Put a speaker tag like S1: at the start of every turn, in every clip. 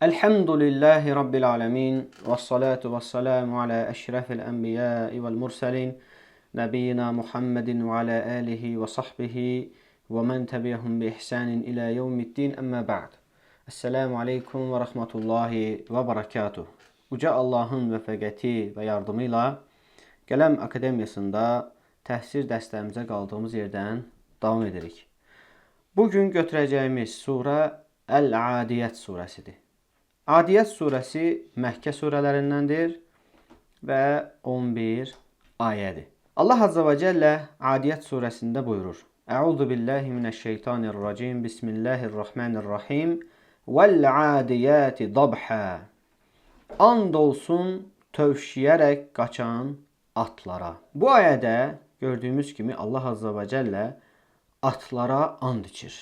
S1: Elhamdülillahi Rabbil alemin. Vessalatu vesselamu ala eşrefil enbiyai vel murselin. Nebiyyina Muhammedin ve ala alihi ve sahbihi ve men tebi'ahum bi ihsanin ila yevmiddin emmə ba'd. Esselamu aleykum ve rahmetullahi ve berekatuh. Uca Allahın vəfəqəti və yardımıyla Qələm Akademiyasında təhsil dərslərimizə qaldığımız yerdən davam edirik. Bugün götürəcəyimiz surə Əl-Adiyyət surəsidir. Adiyyət surəsi Məkkə surələrindəndir və 11 ayədir. Allah Azza və Cəllə Adiyyət surəsində buyurur: Əuzu billahi minəşşeytanirracim. Bismillahirrahmanirrahim. Vəl-adiyyəti dabhə. And olsun tövşiyərək qaçan atlara. Bu ayədə gördüyümüz kimi Allah Azza və Cəllə atlara and içir.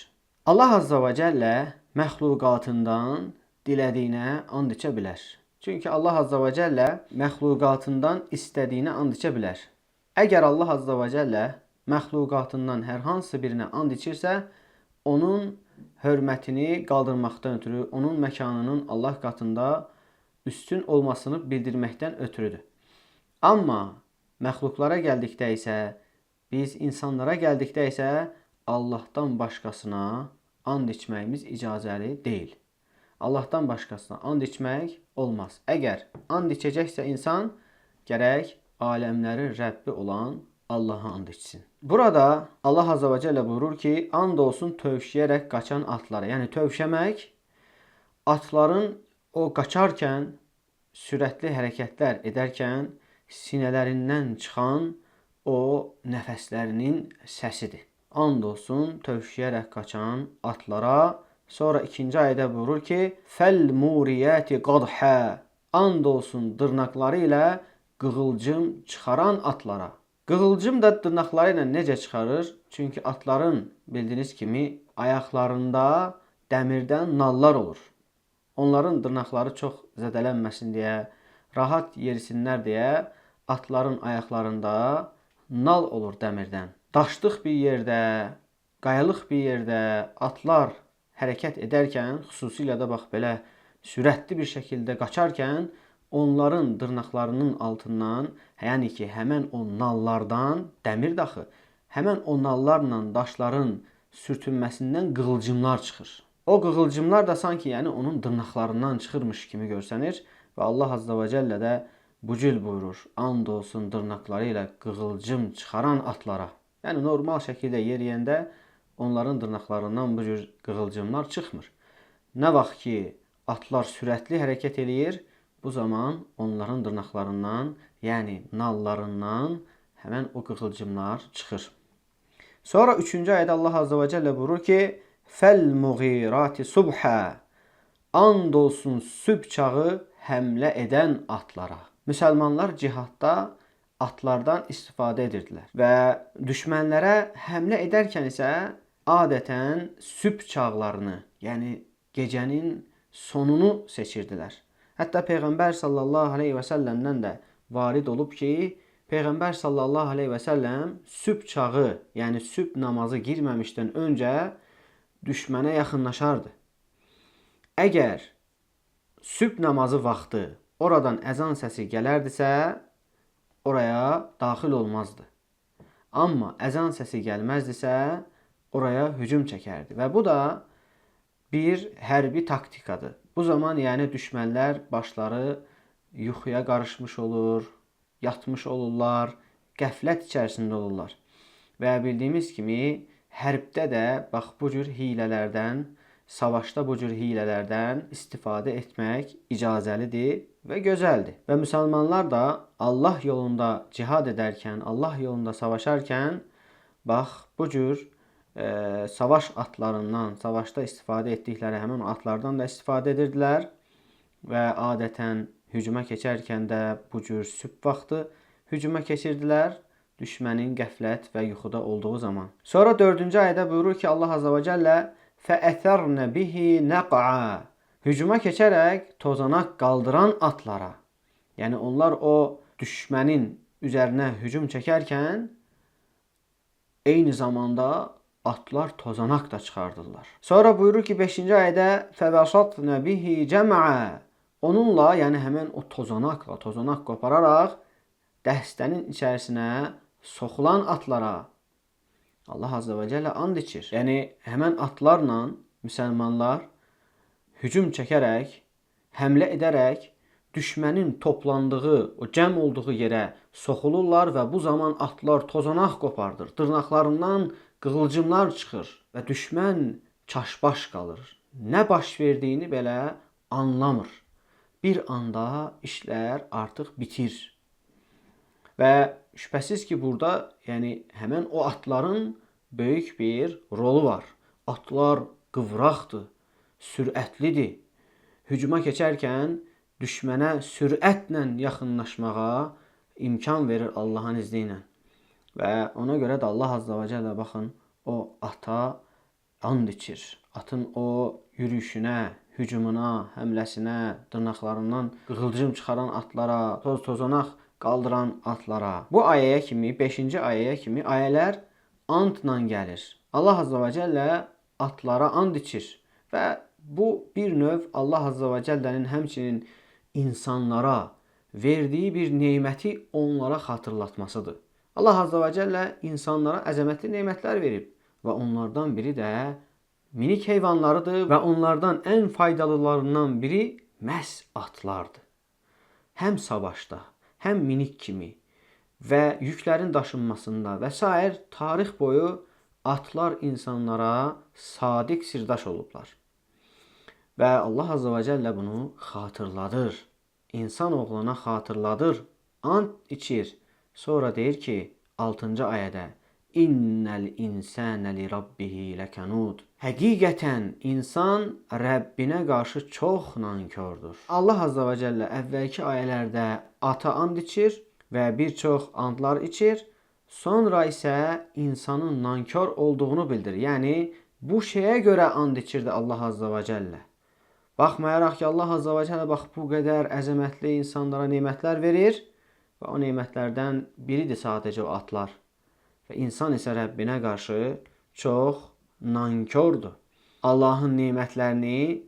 S1: Allah Azza və Cəllə məxluqatından dilədiyinə and içə bilər. Çünki Allah Azza və Cəllə məxluqatından istədiyinə and içə bilər. Əgər Allah Azza və Cəllə məxluqatından hər hansı birinə and içirsə, onun hörmətini qaldırmaqdan ötürü, onun məkanının Allah qatında üstün olmasını bildirməkdən ötürüdür. Amma məxluqlara gəldikdə isə, biz insanlara gəldikdə isə Allahdan başqasına and içməyimiz icazəli deyil. Allahdan başqasına and içmək olmaz. Əgər and içəcəksə insan, gərək aləmlərin Rəbbi olan Allaha and içsin. Burada Allah Azza və Cəllə buyurur ki, and olsun tövşiyərək qaçan atlara. Yəni tövşəmək, atların o qaçarkən, sürətli hərəkətlər edərkən sinələrindən çıxan o nəfəslərinin səsidir. And olsun tövşiyərək qaçan atlara. Sonra ikinci ayədə buyurur ki, Fəl-muriyəti qadhə. And olsun dırnaqları ilə qığılcım çıxaran atlara. Qığılcım da dırnaqları ilə necə çıxarır? Çünki atların bildiyiniz kimi ayaqlarında dəmirdən nallar olur. Onların dırnaqları çox zədələnməsin deyə, rahat yerisinlər deyə atların ayaqlarında nal olur dəmirdən. Daşlıq bir yerdə, qayalıq bir yerdə atlar hərəkət edərkən, xüsusilə də bax belə sürətli bir şəkildə qaçarkən, onların dırnaqlarının altından, yəni ki, həmən o nallardan, dəmir daxı, həmən o nallarla daşların sürtünməsindən qığılcımlar çıxır. O qığılcımlar da sanki yəni onun dırnaqlarından çıxırmış kimi görsənir və Allah Azza və Cəllə də bu cür buyurur: And olsun dırnaqları ilə qığılcım çıxaran atlara. Yəni normal şəkildə yeriyəndə onların dırnaqlarından bu cür qığılcımlar çıxmır. Nə vaxt ki, atlar sürətli hərəkət eləyir, bu zaman onların dırnaqlarından, yəni nallarından həmən o qığılcımlar çıxır. Sonra 3-cü ayədə Allah Azza və Cəllə buyurur ki, Fəl-muğirati subhə. And olsun sübh çağı həmlə edən atlara. Müsəlmanlar cihadda atlardan istifadə edirdilər və düşmənlərə həmlə edərkən isə adətən sübh çağlarını, yəni gecənin sonunu seçirdilər. Hətta Peyğəmbər sallallahu aleyhi və səlləmdən də varid olub ki, Peyğəmbər sallallahu aleyhi və səlləm sübh çağı, yəni sübh namazı girməmişdən öncə düşmənə yaxınlaşardı. Əgər sübh namazı vaxtı oradan əzan səsi gələrdisə, oraya daxil olmazdı. Amma əzan səsi gəlməzdisə, oraya hücum çəkərdi. Və bu da bir hərbi taktikadır. Bu zaman yəni düşmənlər başları yuxuya qarışmış olur, yatmış olurlar, qəflət içərisində olurlar. Və bildiyimiz kimi hərbdə də bax bu cür hilələrdən, savaşda bu cür hilələrdən istifadə etmək icazəlidir və gözəldir. Və müsəlmanlar da Allah yolunda cihad edərkən, Allah yolunda savaşarkən, bax bu cür savaş atlarından, savaşda istifadə etdikləri həmin atlardan da istifadə edirdilər və adətən hücuma keçərkən də bu cür sübh vaxtı hücuma keçirdilər, düşmənin qəflət və yuxuda olduğu zaman. Sonra 4-cü ayədə buyurur ki, Allah Azza və Cəllə فَأَثَرْنَ بِهِ نَقْعًا. Hücuma keçərək tozanaq qaldıran atlara. Yəni onlar o düşmənin üzərinə hücum çəkərkən eyni zamanda atlar tozanaq da çıxardırlar. Sonra buyurur ki 5-ci ayədə fəvəsatnə bihi cəm'a. Onunla, yəni həmin o tozanaq qopararaq dəstənin içərisinə soxulan atlara Allah Azze və Cəllə and içir. Yəni həmin atlarla müsəlmanlar hücum çəkərək, həmlə edərək düşmənin toplandığı, o cəm olduğu yerə soxulurlar və bu zaman atlar tozanaq qopardır. Dırnaqlarından qığılcımlar çıxır və düşmən çaşbaş qalır. Nə baş verdiyini belə anlamır. Bir anda işlər artıq bitir. Və şübhəsiz ki, burada yəni həmin o atların böyük bir rolu var. Atlar qıvraqdır, sürətlidir. Hücuma keçərkən düşmənə sürətlə yaxınlaşmağa imkan verir Allahın izni ilə. Və ona görə də Allah Azze və Cəllə baxın, o ata and içir. Atın o yürüyüşünə, hücumuna, həmləsinə, dırnaqlarından qığılcım çıxaran atlara, toz-tozanaq qaldıran atlara. Bu ayəyə kimi, 5-ci ayəyə kimi ayələr andla gəlir. Allah Azze və Cəllə atlara and içir. Və bu bir növ Allah Azze və Cəllənin həmçinin insanlara verdiyi bir neməti onlara xatırlatmasıdır. Allah Azze və Cəllə insanlara əzəmətli nemətlər verib və onlardan biri də minik heyvanlarıdır və onlardan ən faydalılarından biri məhz atlardır. Həm savaşda, həm minik kimi və yüklərin daşınmasında və s. tarix boyu atlar insanlara sadiq sirdaş olublar. Və Allah Azze və Cəllə bunu xatırladır. İnsan oğluna xatırladır, and içir. Sonra deyir ki 6-cı ayədə İnnəl insənə li rabbihi ləkənud. Həqiqətən insan Rəbbinə qarşı çox nankördür. Allah Azze və Cəllə əvvəlki ayələrdə ata and içir və bir çox andlar içir. Sonra isə insanın nankör olduğunu bildirir. Yəni bu şeyə görə and içirdi Allah Azze və Cəllə. Baxmayaraq ki, Allah Azze və Cəllə bax bu qədər əzəmətli insanlara nemətlər verir və o nemətlərdən biridir sadəcə o atlar. Və insan isə Rəbbinə qarşı çox nankördür. Allahın nemətlərini,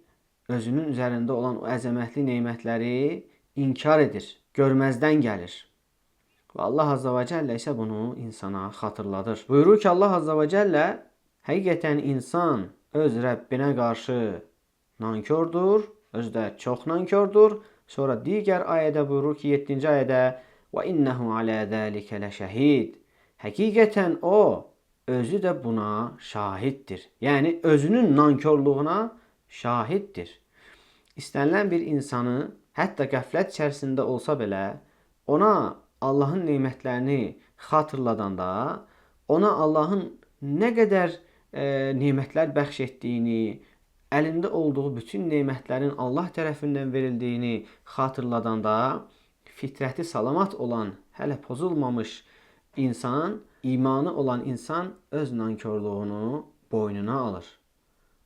S1: özünün üzərində olan o əzəmətli nemətləri inkar edir, görməzdən gəlir. Və Allah Azze və Cəllə isə bunu insana xatırladır. Buyurur ki, Allah Azze və Cəllə həqiqətən insan öz Rəbbinə qarşı nankördür, özü də çox nankördür. Sonra digər ayədə buyurur ki, 7-ci ayədə وَإِنَّهُ عَلَى ذَٰلِكَ لَشَهِيدٌ. Həqiqətən o, özü də buna şahiddir. Yəni, özünün nankörlüğüna şahiddir. İstənilən bir insanı, hətta qəflət içərisində olsa belə, ona Allahın nemətlərini xatırladanda, ona Allahın nə qədər nemətlər bəxş etdiyini, əlində olduğu bütün nemətlərin Allah tərəfindən verildiyini xatırladanda, fitrəti salamat olan, hələ pozulmamış insan, imanı olan insan öz nankörlüğünü boynuna alır.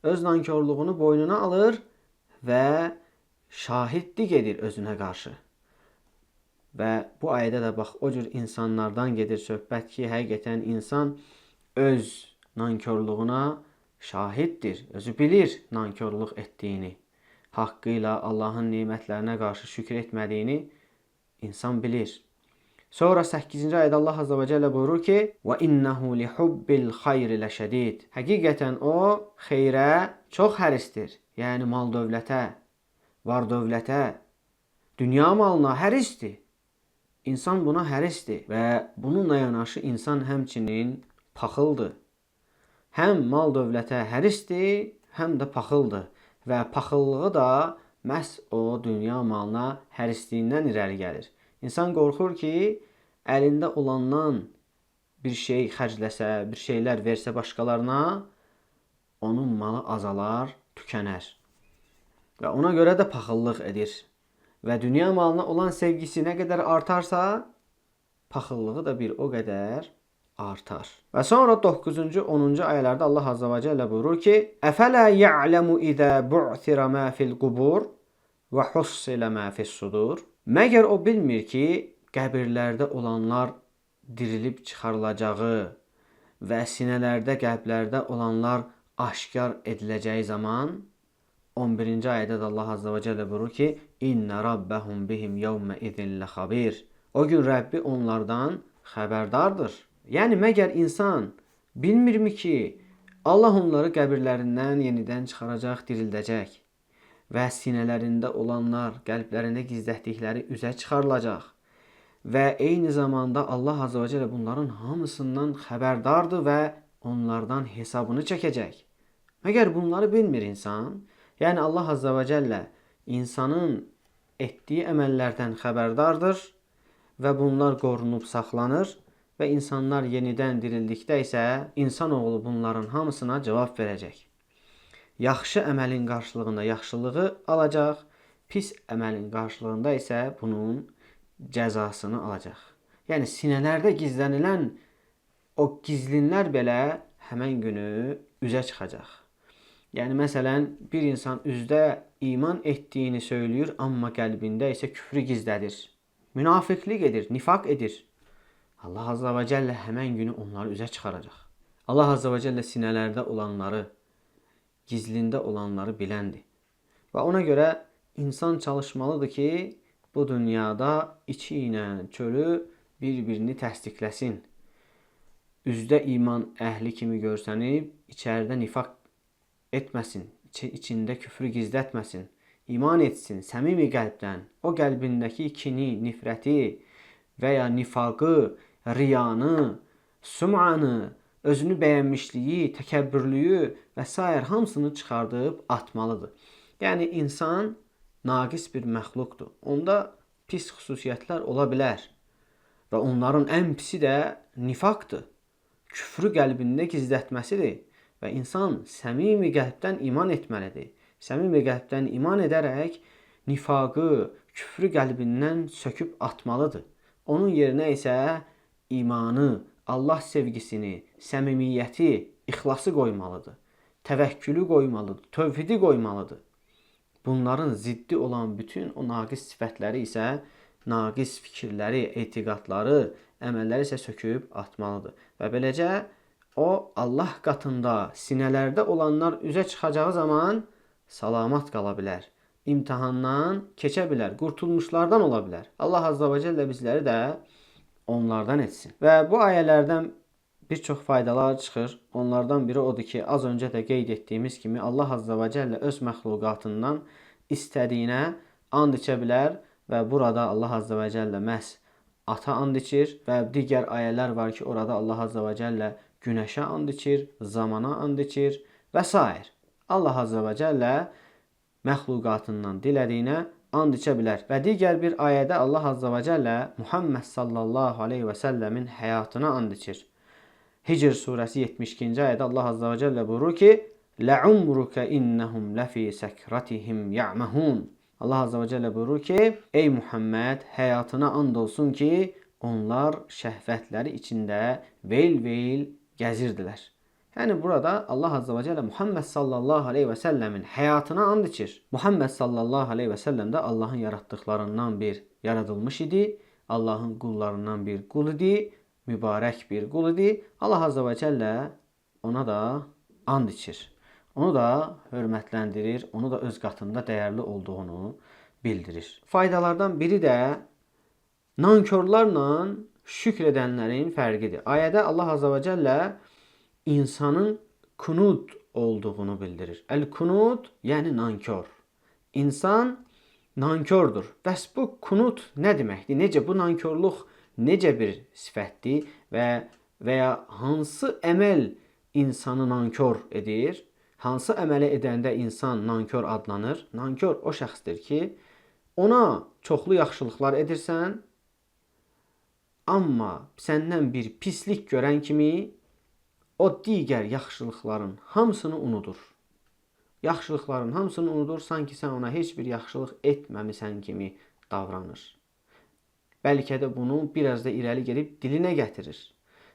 S1: Öz nankörlüğünü boynuna alır və şahidlik edir özünə qarşı. Və bu ayədə də bax, o cür insanlardan gedir söhbət ki, həqiqətən insan öz nankörlüğüna şahiddir, özü bilir nankörlük etdiyini, haqqıyla Allahın nemətlərinə qarşı şükür etmədiyini insan bilir. Sonra 8-ci ayədə Allah Azze və Cəllə buyurur ki وَإِنَّهُ لِحُبِّ الْخَيْرِ لَشَدِيدٌ. Həqiqətən o xeyrə çox hərisdir. Yəni mal dövlətə, var dövlətə, dünya malına hərisdir. İnsan buna hərisdir və bununla yanaşı insan həmçinin paxıldır. Həm mal dövlətə hərisdir, həm də paxıldır. Və paxıllığı da məhz o dünya malına hərisliyindən irəli gəlir. İnsan qorxur ki, əlində olandan bir şey xərcləsə, bir şeylər versə başqalarına, onun malı azalar, tükənər. Və ona görə də paxıllıq edir. Və dünya malına olan sevgisi nə qədər artarsa, paxıllığı da bir o qədər artar. Və sonra 9-cu, 10-cu ayələrdə Allah Azze və Cəllə buyurur ki Əfələ ya'ləmu izə bu'thirə mə fil qubur və hussilə mə fis sudur. Məgər o bilmir ki, qəbirlərdə olanlar dirilib çıxarılacağı və sinələrdə, qəlblərdə olanlar aşkar ediləcəyi zaman 11-ci ayədə də Allah Azza və Cəllə buyurur ki, İnnə rabbəhum bihim yevmə izin ləxabir. O gün Rəbbi onlardan xəbərdardır. Yəni, məgər insan bilmirmi ki, Allah onları qəbirlərindən yenidən çıxaracaq, dirildəcək və sinələrində olanlar, qəlblərində gizlətdikləri üzə çıxarılacaq və eyni zamanda Allah Azza və Cəllə bunların hamısından xəbərdardır və onlardan hesabını çəkəcək. Məgər bunları bilmir insan? Yəni, Allah Azza və Cəllə insanın etdiyi əməllərdən xəbərdardır və bunlar qorunub saxlanır və insanlar yenidən dirildikdə isə insanoğlu bunların hamısına cavab verəcək. Yaxşı əməlin qarşılığında yaxşılığı alacaq, pis əməlin qarşılığında isə bunun cəzasını alacaq. Yəni, sinələrdə gizlənilən o gizlinlər belə həmən günü üzə çıxacaq. Yəni, məsələn, bir insan üzdə iman etdiyini söylüyor, amma qəlbində isə küfrü gizlədir. Münafiqlik edir, nifaq edir. Allah Azza və Cəllə həmən günü onları üzə çıxaracaq. Allah Azza və Cəllə sinələrdə olanları, gizlində olanları biləndir. Və ona görə insan çalışmalıdır ki, bu dünyada içi ilə çölü bir-birini təsdiqləsin. Üzdə iman əhli kimi görsənib, içəridə nifaq etməsin, içində küfrü gizlətməsin, iman etsin, səmimi qəlbdən, o qəlbindəki kini, nifrəti və ya nifaqı, riyanı, sum'anı, özünü bəyənmişliyi, təkəbbürlüyü və s. hamısını çıxardıb atmalıdır. Yəni, insan naqis bir məxluqdur. Onda pis xüsusiyyətlər ola bilər və onların ən pisi də nifaqdır. Küfrü qəlbində gizlətməsidir. Və insan səmimi qəlbdən iman etməlidir. Səmimi qəlbdən iman edərək nifaqı, küfrü qəlbindən söküb atmalıdır. Onun yerinə isə imanı, Allah sevgisini, səmimiyyəti, ixlası qoymalıdır. Təvəkkülü qoymalıdır, tövhidi qoymalıdır. Bunların ziddi olan bütün o naqis sifətləri isə, naqis fikirləri, etiqadları, əməlləri isə söküb atmalıdır. Və beləcə o Allah qatında sinələrdə olanlar üzə çıxacağı zaman salamat qala bilər. İmtihandan keçə bilər, qurtulmuşlardan ola bilər. Allah Azza və Cəllə bizləri də onlardan etsin. Və bu ayələrdən bir çox faydalar çıxır. Onlardan biri odur ki, az öncə də qeyd etdiyimiz kimi Allah Azza və Cəllə öz məxluqatından istədiyinə and içə bilər və burada Allah Azza və Cəllə məhz ata and içir və digər ayələr var ki, orada Allah Azza və Cəllə günəşə and içir, zamana and içir və s. Allah Azza və Cəllə məxluqatından dilədiyinə and içə bilər. Və digər bir ayədə Allah Azza və Cəllə Muhammed sallallahu aleyhi və səlləmin həyatına and içir. Hicr surəsi 72-ci ayədə Allah Azza və Cəllə buyurur ki, لَعُمْرُكَ إِنَّهُمْ لَفِي سَكْرَتِهِمْ يَعْمَهُونَ. Allah Azza və Cəllə buyurur ki, ey Muhammed, həyatına and olsun ki, onlar şəhvətləri içində veyl-veyl gəzirdilər. Yəni, burada Allah Azza və Cəllə Muhammed sallallahu aleyhi və səlləmin həyatına and içir. Muhammed sallallahu aleyhi və səlləm də Allahın yaratdıqlarından bir yaradılmış idi. Allahın qullarından bir qul idi. Mübarək bir qul idi. Allah Azza və Cəllə ona da and içir. Onu da hörmətləndirir. Onu da öz qatında dəyərli olduğunu bildirir. Faydalardan biri də nankörlərlə şükr edənlərin fərqidir. Ayədə Allah Azza və Cəllə insanın kunud olduğunu bildirir. El-kunud, yəni nankör. İnsan nankördür. Bəs bu kunud nə deməkdir? Necə bu nankörlük necə bir sifətdir və ya hansı əməl insanı nankör edir? Hansı əməli edəndə insan nankör adlanır? Nankör o şəxsdir ki, ona çoxlu yaxşılıqlar edirsən, amma səndən bir pislik görən kimi o digər yaxşılıqların hamısını unudur. Yaxşılıqların hamısını unudur, sanki sən ona heç bir yaxşılıq etməmisən kimi davranır. Bəlkə də bunu biraz da irəli gedib dilinə gətirir.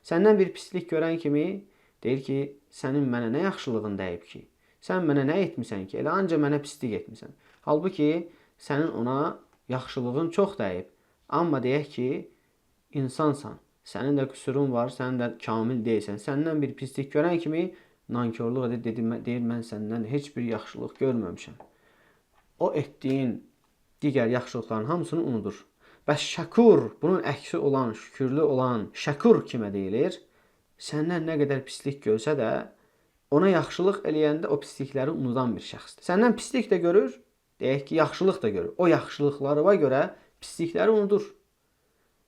S1: Səndən bir pislik görən kimi deyir ki, sənin mənə nə yaxşılığın dəyib ki? Sən mənə nə etmisən ki? Elə anca mənə pislik etmisən. Halbuki sənin ona yaxşılığın çox dəyib. Amma deyək ki, insansan. Sənin də qüsurun var, sən də kamil deyilsən. Səndən bir pislik görən kimi nankorluq edir, deyir mən səndən heç bir yaxşılıq görməmişəm. O etdiyin digər yaxşılıqların hamısını unudur. Bəs şəkur, bunun əksi olan, şükürlü olan, şəkur kimə deyilir? Səndən nə qədər pislik görsə də, ona yaxşılıq eləyəndə o pislikləri unudan bir şəxsdir. Səndən pislik də görür, deyək ki, yaxşılıq da görür. O yaxşılıqlarına görə pislikləri unudur.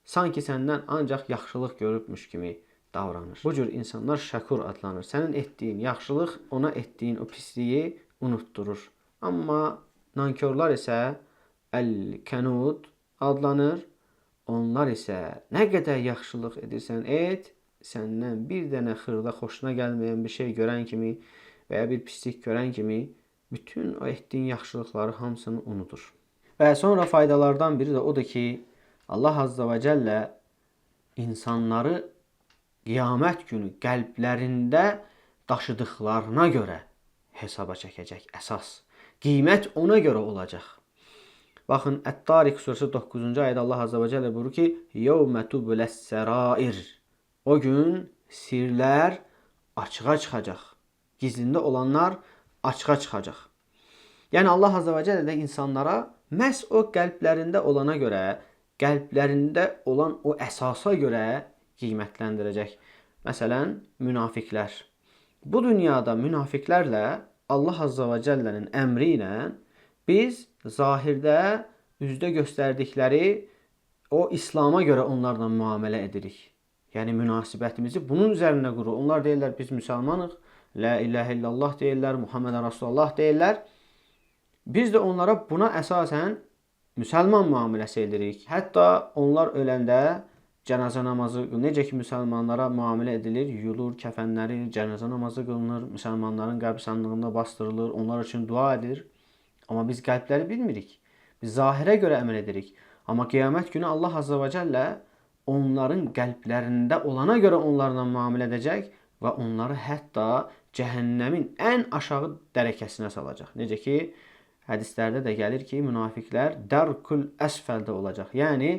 S1: Sanki səndən ancaq yaxşılıq görübmüş kimi davranır. Bu cür insanlar şəkur adlanır. Sənin etdiyin yaxşılıq ona etdiyin o pisliyi unutturur. Amma nankorlar isə əl-kənud adlanır. Onlar isə nə qədər yaxşılıq edirsən et, səndən bir dənə xırda xoşuna gəlməyən bir şey görən kimi və ya bir pislik görən kimi bütün o etdiyin yaxşılıqları hamısını unudur. Və sonra faydalardan biri də odur ki, Allah Azza və Cəllə insanları qiyamət günü qəlblərində daşıdıqlarına görə hesaba çəkəcək əsas. Qiymət ona görə olacaq. Baxın, Ət-Tariq surəsi 9-cu ayədə Allah Azza və Cəllə buyurur ki, يَوْمَ تُبْلَ السَّرَائِرِ O gün sirlər açığa çıxacaq. Gizlində olanlar açığa çıxacaq. Yəni Allah Azza və Cəllə də insanlara məhz o qəlblərində olana görə, qəlblərində olan o əsasa görə qiymətləndirəcək. Məsələn, münafiqlər. Bu dünyada münafiqlərlə Allah Azza və Cəllənin əmri ilə biz zahirdə üzdə göstərdikləri o İslama görə onlarla müamilə edirik. Yəni münasibətimizi bunun üzərində qurur. Onlar deyirlər biz müsəlmanıq, la ilahə illallah deyirlər, Muhammedən Rasulullah deyirlər. Biz də onlara buna əsasən müsəlman müamiləsi edirik. Hətta onlar öləndə cənazə namazı, necə ki müsəlmanlara müamilə edilir, yuyulur, kəfənləri, cənazə namazı qılınır, müsəlmanların qəbirstanlığında bastırılır, onlar üçün dua edilir. Amma biz qəlbləri bilmirik. Biz zahirə görə əməl edirik. Amma qiyamət günü Allah Azza və Cəllə onların qəlblərində olana görə onlarla müamilə edəcək və onları hətta cəhənnəmin ən aşağı dərəkəsinə salacaq. Necə ki, hədislərdə də gəlir ki, münafiqlər dərkül əsfəldə olacaq. Yəni,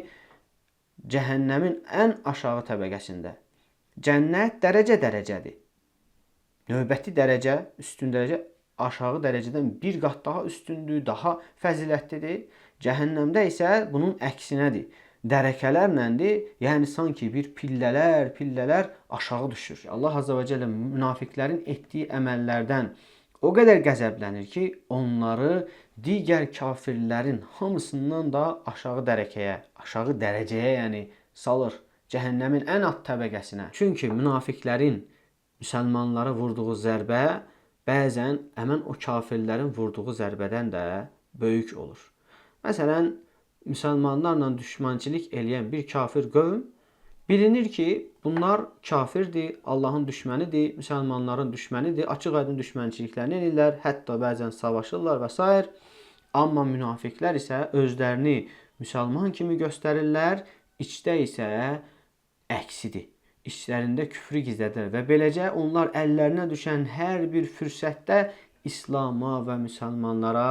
S1: cəhənnəmin ən aşağı təbəqəsində. Cənnət dərəcə-dərəcədir. Növbəti dərəcə, üstün dərəcə aşağı dərəcədən bir qat daha üstündür, daha fəzilətlidir. Cəhənnəmdə isə bunun əksinədir. Dərəkələrləndir, yəni sanki bir pillələr aşağı düşür. Allah Azza və Cəllə münafiqlərin etdiyi əməllərdən o qədər qəzəblənir ki, onları digər kafirlərin hamısından da aşağı dərəkəyə, aşağı dərəcəyə yəni salır. Cəhənnəmin ən alt təbəqəsinə. Çünki münafiqlərin müsəlmanlara vurduğu zərbə bəzən həmən o kafirlərin vurduğu zərbədən də böyük olur. Məsələn, müsəlmanlarla düşmənçilik eləyən bir kafir qövm bilinir ki, bunlar kafirdir, Allahın düşmənidir, müsəlmanların düşmənidir, açıq-aydın düşmənçiliklərini edirlər, hətta bəzən savaşırlar və s. Amma münafiqlər isə özlərini müsəlman kimi göstərirlər, içdə isə əksidir. İçlərində küfrü gizlədirlər və beləcə onlar əllərinə düşən hər bir fürsətdə İslama və müsəlmanlara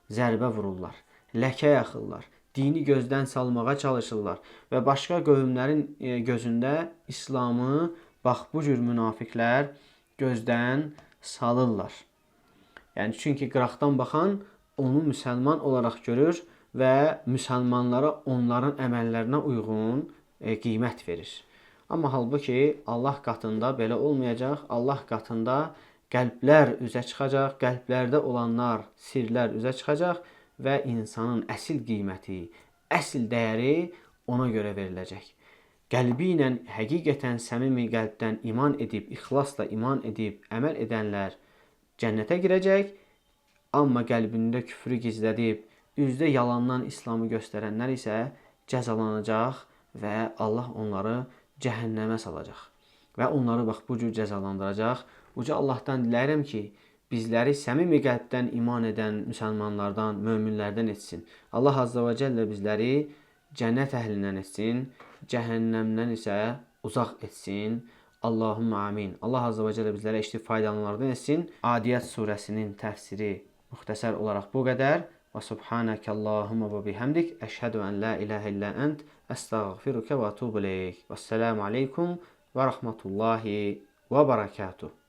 S1: zərbə vururlar, ləkə yaxırlar, dini gözdən salmağa çalışırlar və başqa qövmlərin gözündə İslamı bax bu cür münafiqlər gözdən salırlar. Yəni çünki qıraqdan baxan onu müsəlman olaraq görür və müsəlmanlara onların əməllərinə uyğun qiymət verir. Amma halbuki Allah qatında belə olmayacaq. Allah qatında qəlblər üzə çıxacaq, qəlblərdə olanlar, sirlər üzə çıxacaq və insanın əsl qiyməti, əsl dəyəri ona görə veriləcək. Qəlbi ilə həqiqətən səmimi qəlbdən iman edib, ixlasla iman edib, əməl edənlər cənnətə girəcək. Amma qəlbində küfrü gizlədib, üzdə yalandan İslamı göstərənlər isə cəzalanacaq və Allah onları cəhənnəmə salacaq. Və onları bax bu cür cəzalandıracaq. Uca Allahdan diləyirəm ki, bizləri səmimi qəlbdən iman edən müsəlmanlardan, möminlərdən etsin. Allah Azza və Cəllə bizləri cənnət əhlindən etsin, cəhənnəmdən isə uzaq etsin. Allahumma amin. Allah Azza və Cəllə bizlərə eşitib faydalananlardan etsin. Adiyyət surəsinin təfsiri müxtəsər olaraq bu qədər. Ve subhaneke Allahumma ve bihamdik. Eşhedü en la ilahe illa ent. Estağfiruke ve etûbü ileyk. Vesselamu aleyküm ve rahmetullahi ve berekatuhu.